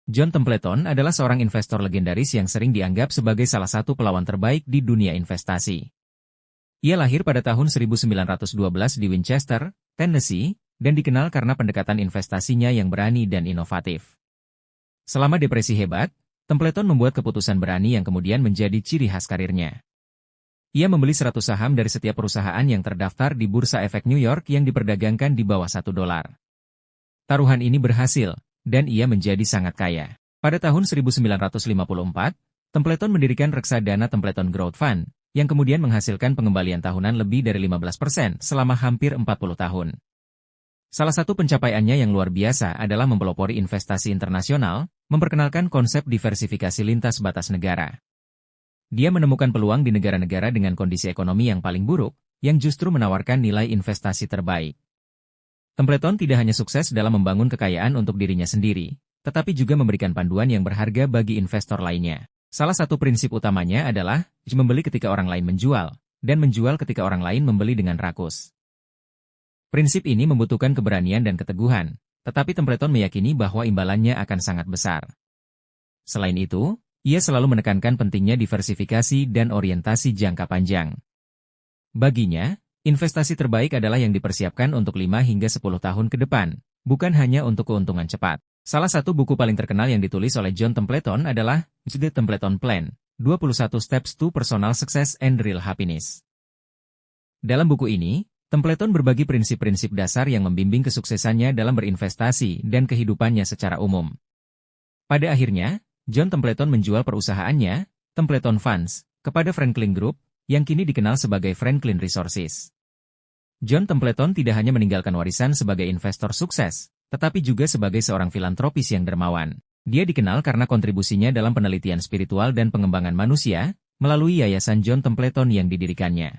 John Templeton adalah seorang investor legendaris yang sering dianggap sebagai salah satu pelawan terbaik di dunia investasi. Ia lahir pada tahun 1912 di Winchester, Tennessee, dan dikenal karena pendekatan investasinya yang berani dan inovatif. Selama depresi hebat, Templeton membuat keputusan berani yang kemudian menjadi ciri khas karirnya. Ia membeli 100 saham dari setiap perusahaan yang terdaftar di Bursa Efek New York yang diperdagangkan di bawah $1. Taruhan ini berhasil, dan ia menjadi sangat kaya. Pada tahun 1954, Templeton mendirikan reksadana Templeton Growth Fund, yang kemudian menghasilkan pengembalian tahunan lebih dari 15% selama hampir 40 tahun. Salah satu pencapaiannya yang luar biasa adalah mempelopori investasi internasional, memperkenalkan konsep diversifikasi lintas batas negara. Dia menemukan peluang di negara-negara dengan kondisi ekonomi yang paling buruk, yang justru menawarkan nilai investasi terbaik. Templeton tidak hanya sukses dalam membangun kekayaan untuk dirinya sendiri, tetapi juga memberikan panduan yang berharga bagi investor lainnya. Salah satu prinsip utamanya adalah membeli ketika orang lain menjual, dan menjual ketika orang lain membeli dengan rakus. Prinsip ini membutuhkan keberanian dan keteguhan, tetapi Templeton meyakini bahwa imbalannya akan sangat besar. Selain itu, ia selalu menekankan pentingnya diversifikasi dan orientasi jangka panjang. Baginya, investasi terbaik adalah yang dipersiapkan untuk 5 hingga 10 tahun ke depan, bukan hanya untuk keuntungan cepat. Salah satu buku paling terkenal yang ditulis oleh John Templeton adalah The Templeton Plan, 21 Steps to Personal Success and Real Happiness. Dalam buku ini, Templeton berbagi prinsip-prinsip dasar yang membimbing kesuksesannya dalam berinvestasi dan kehidupannya secara umum. Pada akhirnya, John Templeton menjual perusahaannya, Templeton Funds, kepada Franklin Group, yang kini dikenal sebagai Franklin Resources. John Templeton tidak hanya meninggalkan warisan sebagai investor sukses, tetapi juga sebagai seorang filantropis yang dermawan. Dia dikenal karena kontribusinya dalam penelitian spiritual dan pengembangan manusia, melalui Yayasan John Templeton yang didirikannya.